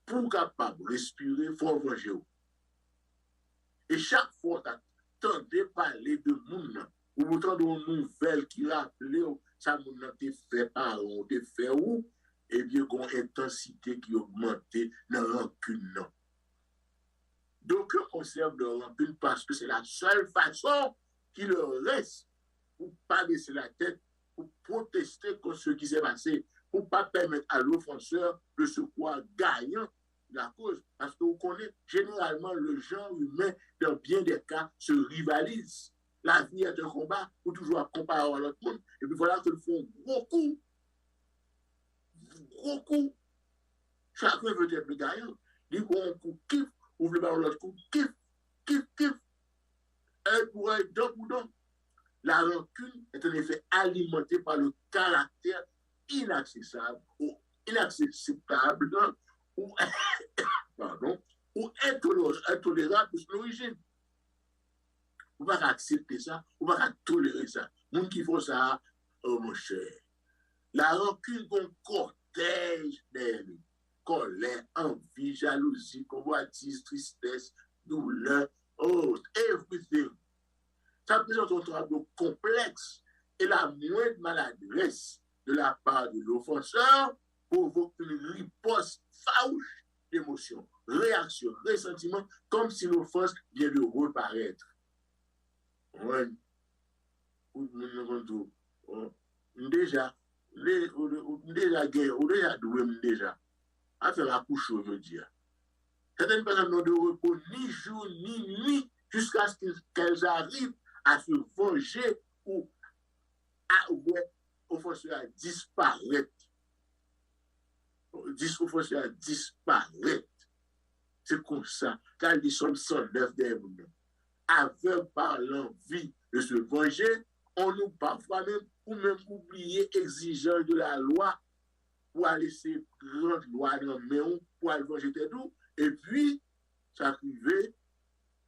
pour capable de respirer, il faut venger. Et chaque fois que tu entends parler de monde, ou vous entendez une nouvelle qui rappelle, ça vous n'a fait par on te fait où, et bien qu'on intensité qui augmente dans la rancune. Donc, on observe de rancune parce que c'est la seule façon qui leur reste pour ne pas baisser la tête, pour protester contre ce qui s'est passé, pour ne pas permettre à l'offenseur de se croire gagnant la cause. Parce que vous connaissez, généralement, le genre humain, dans bien des cas, se rivalise. La vie est un combat, pour toujours comparer à l'autre monde. Et puis voilà qu'ils font gros coup. Chacun veut être le gagnant. Ils font un coup kiff, ouvre le ballon l'autre coup, kiff. Un pour un, deux pour deux. La rancune est en effet alimentée par le caractère inaccessible ou inacceptable ou, pardon, ou intolérable pour son origine. Ou pas accepter ça, ou pas tolérer ça. Moun qui font ça, oh mon cher. La rancune qu'on cortège d'elle, colère, envie, jalousie, convoitise, tristesse, douleur, oh, everything. Ça présente un tableau complexe et la moindre maladresse de la part de l'offenseur provoque une riposte farouche d'émotion, réaction, ressentiment, comme si l'offense vient de reparaître. Ouais. Déjà, déjà, à faire la couche aujourd'hui. Certaines personnes n'ont de repos ni jour ni nuit jusqu'à ce qu'elles arrivent à se venger ou à offenseur à disparaître. Offenseur à disparaître. C'est comme ça. Car ils sont 109 des mondes. Avec par l'envie de se venger, on nous parfois même ou même oublier exigeant de la loi pour aller se prendre loi dans le main pour aller venger tes doux. Et puis, ça arrive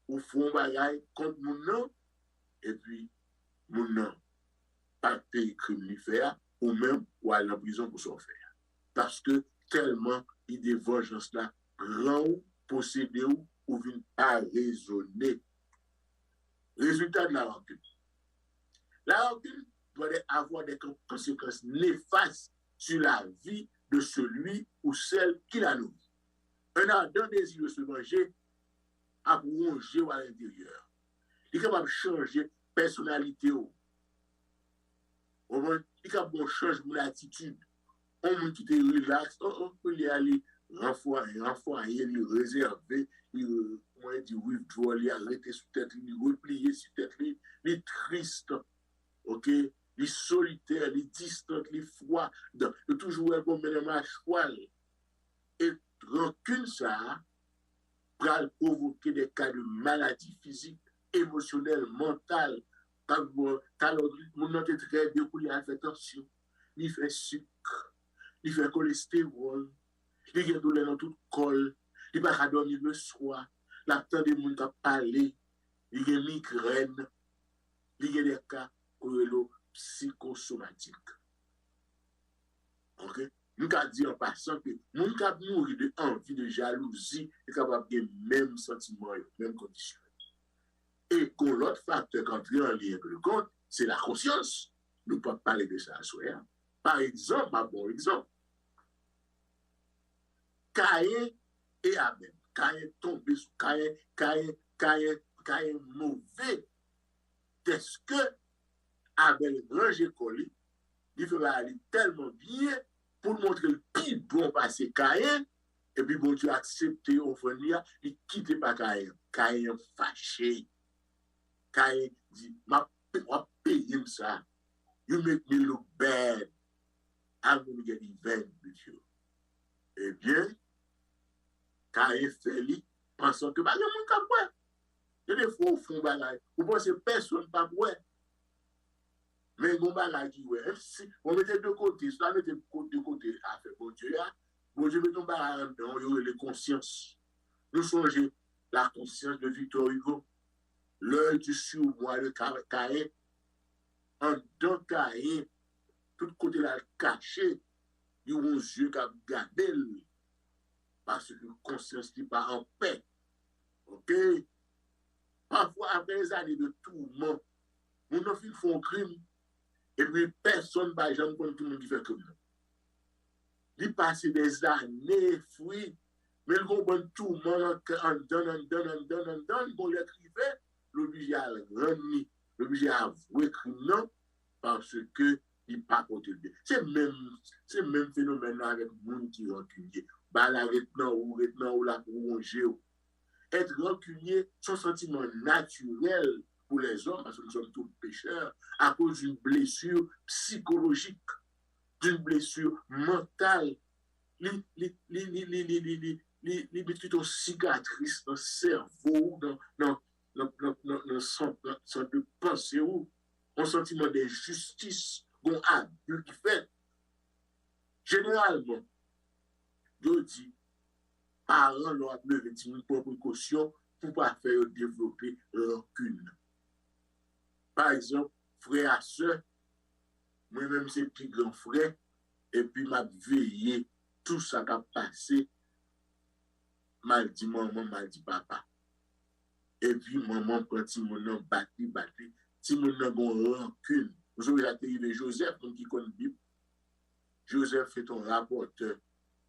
au fond bagaille contre mon nom, et puis mon nom, pas de crime faire, ou même ou aller en prison pour s'en faire. Parce que tellement il de vengeance là, rend ou posséder ou vient pas raisonner. Résultat de la rancune. La rancune doit avoir des conséquences néfastes sur la vie de celui ou celle qui la nourrit. Un ardent désir de se venger a rongé à l'intérieur. Il est capable de changer personnalité. Il est capable de changer mon attitude. On me qui te relaxe, on peut y aller renforcer, il réserver, il withdraw, il arrêter sur tête, il replier sur tête, il est triste, ok, il est solitaire, il est distant, il est froid, il est toujours un bon ménage à cheval. Et rancune ça va provoquer des cas de maladie physique, émotionnelle, mentale. Quand mon nom est très découlé, il fait tension, il fait sucre, il fait cholestérol, il a douleur dans tout col, il va dormir le soir, l'attente des gens qui parlé, il a migraine, il y a des cas psychosomatiques. Ok? Nous avons dit en passant que les gens qui nourri de envie, de jalousie, sont capables de même sentiment, même condition. Et qu'on l'autre facteur qui entre en lien avec le compte, c'est la conscience. Nous ne pouvons pas parler de ça à soi. Par exemple, un bon exemple, Caïn et Abel. Caïn tombé sur Caïn mauvais. Est-ce que Abel range collé, il fait aller tellement bien pour montrer le plus bon passé Caïn, et puis bon Dieu accepté au venir, il quitte pas Caïn. Caïn fâché. Caïn dit, ma payer ça. You make me look bad. I'm going to get even with you. Eh bien, Caïn fait lui, pensant que, bah, il y a mon cap, il y a des fois au fond, vous pensez que personne pas ouais. Mais mon bagage qui ouais, si on mettait de côté, ça mettait de côté à faire bon Dieu met ton bagage dedans, il y aurait les consciences. Nous songeons la conscience de Victor Hugo, l'œil du surmoi de Caïn, en dedans Caïn, tout côté là caché, il y a un yeux qui a gardé parce que la conscience n'est pas en paix. Ok? Parfois, après les années de tourment, mon enfant fait un crime, et puis personne ne jamais connaître tout le monde qui fait crime. Il passe des années, fruits, mais il comprend tout le monde en donne, qu'on l'écrivait, l'obligé à rendre, l'obligé à avouer crime, non, parce que il n'a pas porté le bien. C'est le même phénomène avec le monde qui est rancunier. Bah, la retenant ou la prolonger. Être rancunier, son sentiment naturel pour les hommes, parce que nous sommes tous pécheurs, à cause d'une blessure psychologique, d'une blessure mentale, les petites cicatrices dans le cerveau, dans le centre de pensée, un sentiment d'injustice, un abus qui fait. Généralement, je dis, parents doivent lever une précaution pour ne pas faire développer rancune. Par exemple, frère et soeur, moi-même c'est plus grand frère, et puis m'a veillé tout ça qui a passé, mal dit maman, mal dit papa. Et puis maman prend Timonan battu, Timonan gon rancune. Vous avez arrivé Joseph, qui connaît la Bible. Joseph fait ton rapporteur.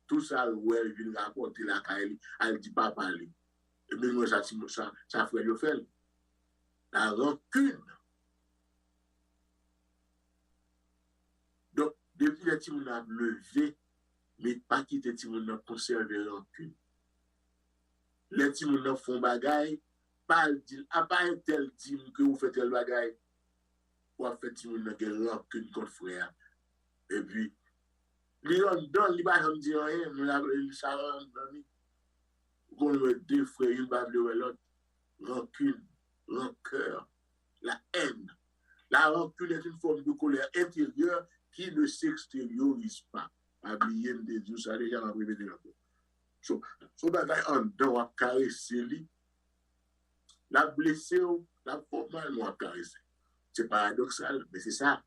Tout ça, ouais, il vient rapporter la caille, elle dit pas parler. Et bien, moi, ça frère le fait. La rancune. Donc, depuis que Timonan a levé, mais pas quitter Timonan conserver la rancune. Les Timonan font bagaille, pas un tel tim que vous faites tel bagaille, ou fait Timonan qui rancune contre frère. Et puis, les gens donnent, les gens disent rien, mais ça rend, qu'on a deux frères, une va l'autre, rancune, rancœur, la haine. La rancune est une forme de colère intérieure qui ne s'extériorise pas. Oubliez de Dieu, ça déjà m'a répété là. So bagaille en dedans, on a caressé lui. La blessé, la formalement a caressé. C'est paradoxal, mais c'est ça.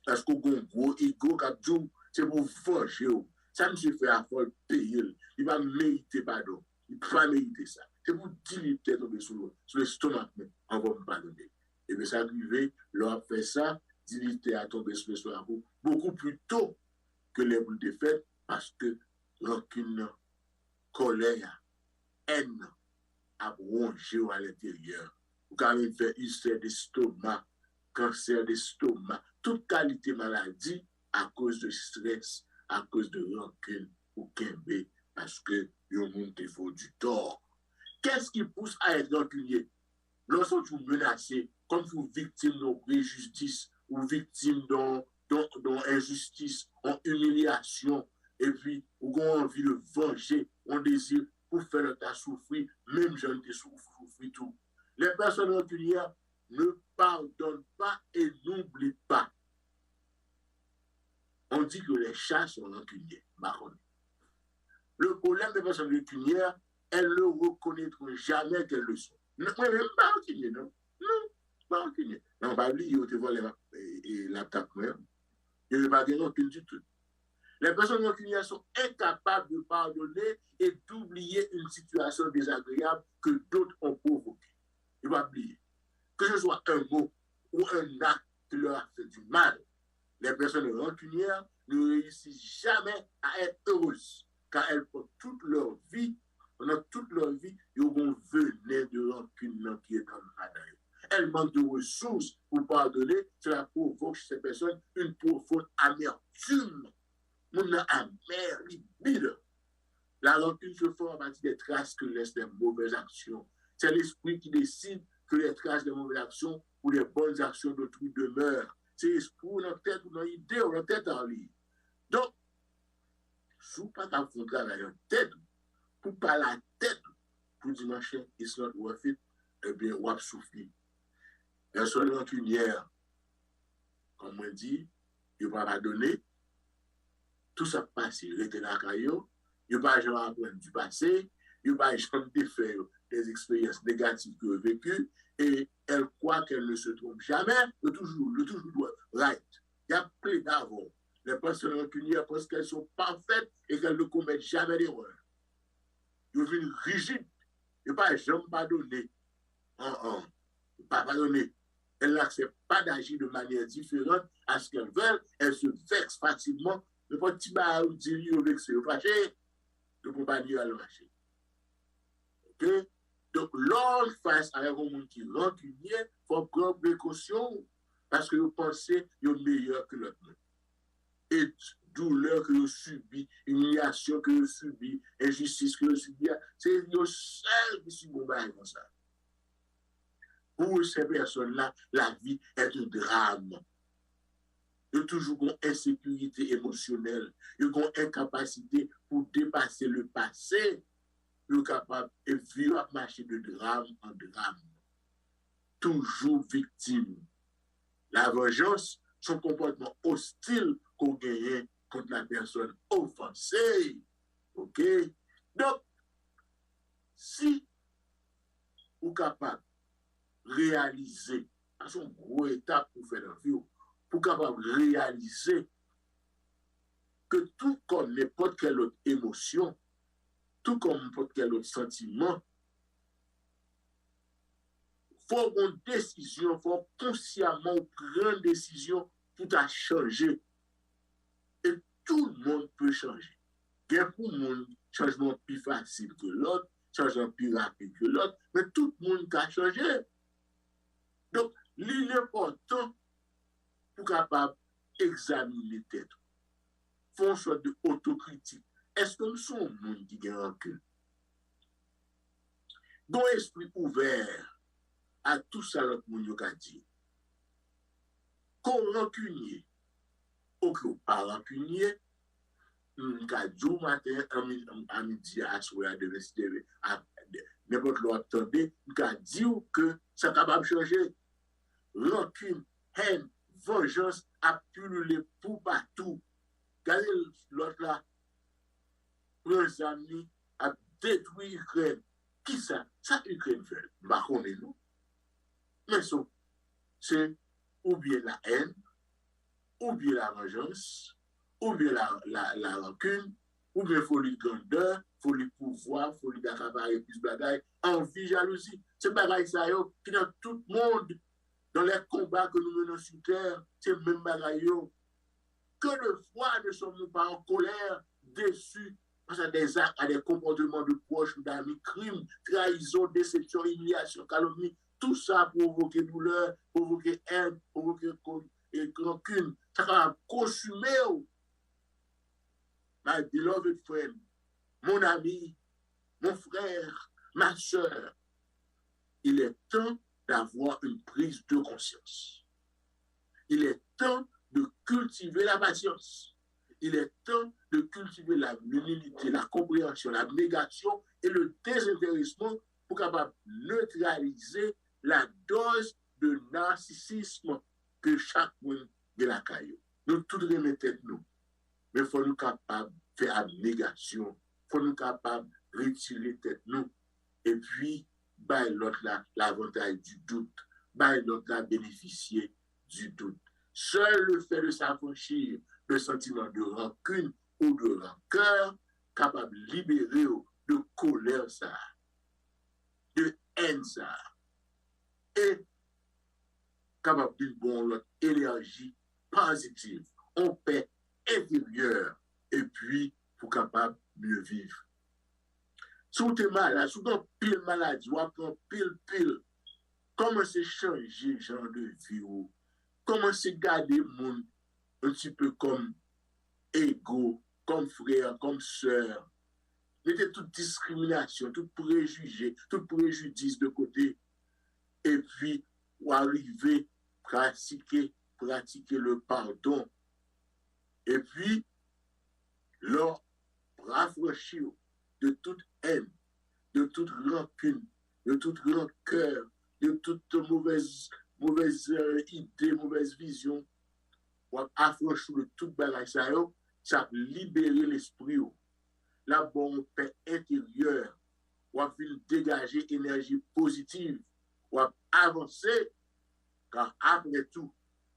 Parce qu'on a un gros ego qui dit, c'est pour venger. Ça me fait à faire payer. Il va mériter pardon. Il ne peut pas mériter ça. C'est pour diluer tomber sur l'estomac, mais on va me pardonner. Et bien ça arrive, l'on fait ça, diluer à tomber sur l'estomac beaucoup plus tôt que les boules de fête, parce que rancune, colère, haine a rongé à l'intérieur. Vous pouvez faire ulcère d'estomac, cancer d'estomac, toute qualité maladie à cause de stress, à cause de rancune ou kembe, parce que le monde te faut du tort. Qu'est-ce qui pousse à être rancunier? Lorsque vous menacez, comme vous victime de préjustice ou victime d'injustice, en humiliation, et puis vous avez envie de venger, on désire pour faire le tas souffrir, même je ne te souffrir tout. Les personnes rancunières ne pardonnent pas et n'oublient pas. On dit que les chats sont rancuniers. Le problème des personnes rancunières, elles ne reconnaîtront jamais qu'elles le sont. Moi, même pas rancunier, non? Non, pas rancunier. Non, pas oublier, ils te voient la tape, ils ne pas de rancune du tout. Les personnes rancunières sont incapables de pardonner et d'oublier une situation désagréable que d'autres ont provoquée. Ils vont oublier. Que ce soit un mot ou un acte qui leur a fait du mal, les personnes rancunières ne réussissent jamais à être heureuses, car elles font toute leur vie, pendant toute leur vie, ils vont venir de rancune qui est dans le radar. Elles manquent de ressources pour pardonner, cela provoque chez ces personnes une profonde amertume. Mon amer, libre. La rancune se forme à partir des traces que laissent les mauvaises actions. C'est l'esprit qui décide que les traces des mauvaises actions ou les bonnes actions d'autrui demeurent. C'est l'esprit ou notre tête ou notre idée ou notre tête en ligne. Donc, si vous ne pouvez pas travailler en tête, pour pas la tête, pour dire machin, it's not worth it, eh bien, on va souffrir. Personne rancunière, comme on dit, il ne va pas donner. Tout ça passe, il était dans la caillou, il ne va pas jamais apprendre du passé, il ne va pas jamais faire des expériences négatives qu'elle a vécues, et elle croit qu'elle ne se trompe jamais, le toujours doit right. Il y a plein d'avant. Les personnes rancunières pensent qu'elles sont parfaites et qu'elles ne commettent jamais d'erreur. Ils deviennent rigides, ils ne vont pas jamais pardonner. Pas pardonner. Elles n'acceptent pas d'agir de manière différente à ce qu'elles veulent, elles se vexent facilement. Le petit bar ou dit au vexé, au fâché, le compagnon à le fâché. Ok? Donc, l'homme face à un monde qui est rancunier, il faut prendre précaution parce que vous pensez qu'il est meilleur que l'autre. Et douleur que vous subissez, humiliation que vous subissez, injustice que vous subissez, c'est le seul qui subit comme ça. Pour ces personnes-là, la vie est un drame. Il y a toujours une insécurité émotionnelle, il y a une incapacité pour dépasser le passé, il est capable de vivre à marcher de drame en drame. Toujours victime. La vengeance, son comportement hostile qu'on gagne contre la personne offensée. OK? Donc, si vous êtes capable de réaliser, c'est une grosse étape pour faire dans la vie, pour capable de réaliser que tout comme n'importe quelle autre émotion, tout comme n'importe quel autre sentiment, il faut une décision, il faut consciemment prendre une décision pour ta changer. Et tout le monde peut changer. Il y a pour le monde changement plus facile que l'autre, changement plus rapide que l'autre, mais tout le monde peut changer. Donc, l'important pour capable d'examiner tête, faut une sorte d'autocritique. Est-ce que nous sommes un monde qui a rancune? Dans l'esprit ouvert à tout ça que nous avons dit. Qu'on rancunier, ou qu'on pas rancunier, qu'à jour matin, à midi, à soir, à n'importe l'autre attendez, qu'à dire que ça capable de changer. Rancune, haine, vengeance a pullulé pour partout. Regardez l'autre là, les amis, a détruit l'Ukraine. Qui ça? Ça, l'Ukraine fait. Bah, on est nous. Mais c'est ou bien la haine, ou bien la vengeance, ou bien la rancune, ou bien folie de grandeur, folie de pouvoir, folie d'accaparer plus de bagaille, envie, jalousie. C'est bagaille ça, qui dans tout le monde, dans les combats que nous menons sur terre, c'est le même bagaille. Que de fois ne sommes-nous pas en colère, déçus, face à des actes, à des comportements de proches ou d'amis, crimes, trahison, déception, humiliation, calomnie, tout ça provoquer douleur, provoquer haine, provoquer rancune. Ça va consumer. My beloved friend, mon ami, mon frère, ma soeur, il est temps d'avoir une prise de conscience. Il est temps de cultiver la patience. Il est temps de cultiver la l'humilité, la compréhension, la négation et le désintéressement pour capable neutraliser la dose de narcissisme que chaque monde de la caillou. Nous tous remettons nous. Mais il faut nous capables de faire abnégation. Il faut nous capables de retirer tête nous. Et puis, bah, l'autre là, l'avantage du doute. Bah, l'autre là, bénéficier du doute. Seul le fait de s'affranchir de sentiment de rancune ou de rancœur, capable de libérer de colère ça, de haine ça, et capable de bon l'autre énergie positive, en paix intérieure, et puis pour capable de mieux vivre. Si vous êtes malade, si vous avez pile maladie, vous avez pile, comment c'est changer genre de vie, comment c'est garder le monde un petit peu comme égaux, comme frère, comme sœur. Mettez toute discrimination, tout préjugé, tout préjudice de côté. Et puis, ou arriver à pratiquer le pardon. Et puis, leur rafraîchir de toute haine, de toute rancune, de toute rancœur, de toute mauvaise idée, mauvaise vision, ou affranchir de toute bagaille ça libérer l'esprit, la bonne paix intérieure, ou dégager énergie positive, ou avancer, car après tout,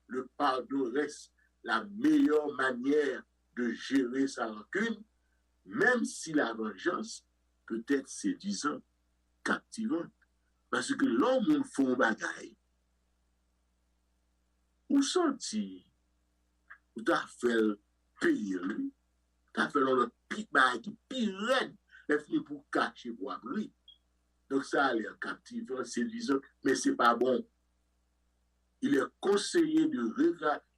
le pardon reste la meilleure manière de gérer sa rancune, même si la vengeance peut être séduisante, captivante. Parce que l'homme fait un bagaille. Ou senti, ou t'as fait payer lui, t'as fait l'autre bagaille qui pire, les filles pour cacher pour abri. Donc ça a l'air captivant, séduisant, mais c'est pas bon. Il est conseillé de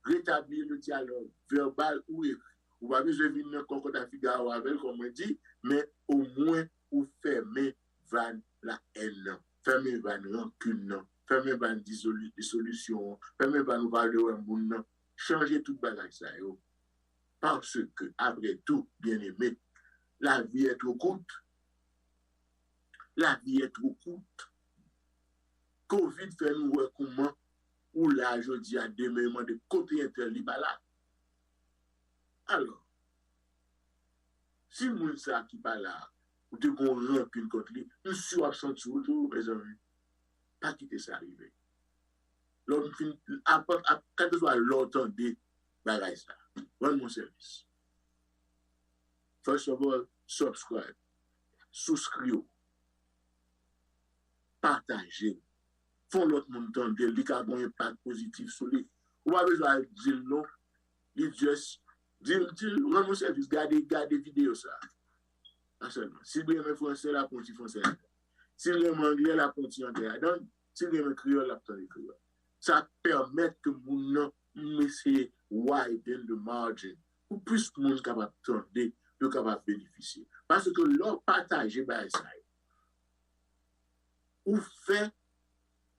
rétablir le dialogue verbal ou écrit. Vous n'avez pas besoin de venir quand on a figaro avec, comme on dit, mais au moins, vous fermez la haine, fermez la rancune, fermez la dissolution, fermez la parler au monde, changez tout bagage ça. Parce que, après tout, bien aimé, la vie est trop courte. La vie est trop courte. Covid fait nous voir comment, ou là, je dis à demain, de côté interne, là. Alors, Si moun sa qui pas là, ou te gon rancune contre lui, nous sur absent tout, mes amis. Pas quitter ça arriver. L'homme fin, quand tu sois longtemps de bagay ça, rends mon service. First of all, subscribe, souscrire, partager, font l'autre monde entendre, il y a un impact positif sur lui. Ou pas besoin de dire non, il juste rends mon service, gardez vidéo ça. Seulement. Si vous aimez français, la ponti français. Si vous aimez anglais, la ponti anglais. Donc, si vous aimez créole, la ponti créole. Ça permet que vous essayer widen the margin pour plus de monde capable de capable bénéficier. Parce que leur partager by ça, ou fait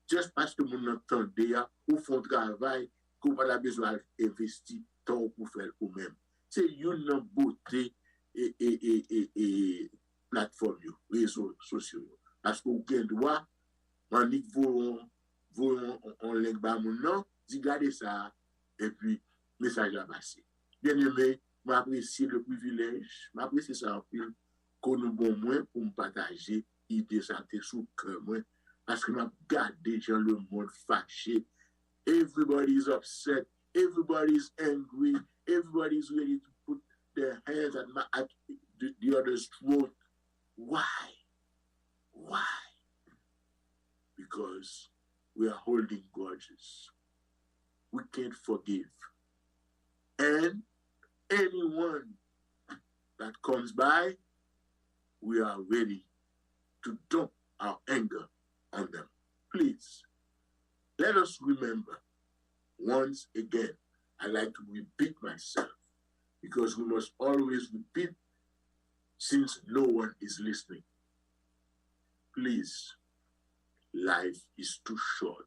juste parce que vous entendez, ou font travail que vous n'avez pas besoin d'investir temps pour faire vous-même. C'est une beauté et plateforme, réseaux sociaux. Parce que vous avez droit, on dit que on lègue bas mon nom, dit gardez ça, et puis, message à passer. Bien aimé, m'apprécie le privilège, m'apprécie ça en film, qu'on nous bon moins pour me partager, idée santé sous cœur moins, parce que m'a gardé dans le monde fâché. Everybody's upset, everybody's angry, everybody's ready to put their hands at the other's throat. Why? Why? Because we are holding grudges. We can't forgive. And anyone that comes by, we are ready to dump our anger on them. Please, let us remember, once again, I like to repeat myself, because we must always repeat since no one is listening. Please, life is too short.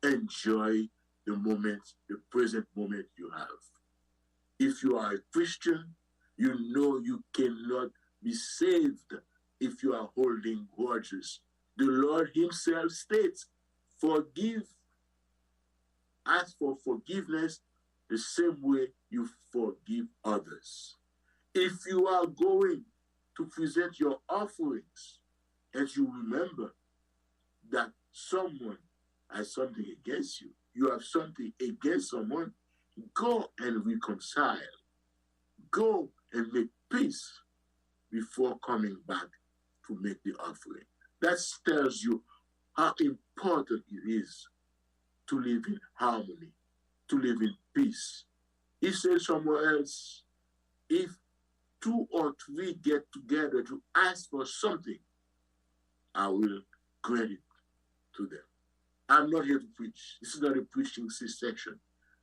Enjoy the moment, the present moment you have. If you are a Christian, you know you cannot be saved if you are holding grudges. The Lord himself states, forgive, ask for forgiveness the same way you forgive others. If you are going to present your offerings and you remember that someone has something against you, you have something against someone, go and reconcile. Go and make peace before coming back to make the offering. That tells you how important it is to live in harmony, to live in peace. He says somewhere else, if 2 or 3 get together to ask for something, I will grant it to them. I'm not here to preach. This is not a preaching section.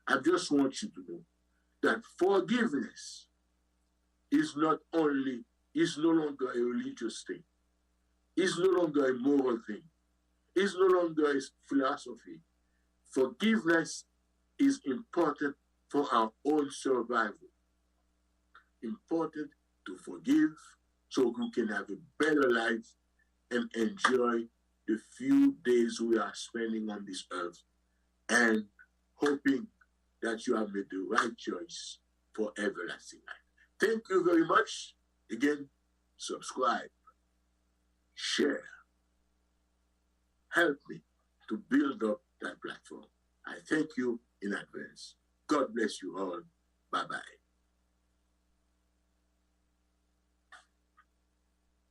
I just want you to know that forgiveness is no longer a religious thing. It's no longer a moral thing. It's no longer a philosophy. Forgiveness is important for our own survival. Important to forgive so we can have a better life and enjoy the few days we are spending on this earth, and hoping that you have made the right choice for everlasting life. Thank you very much. Again, subscribe, share, help me to build up that platform. I thank you in advance. God bless you all. Bye-bye.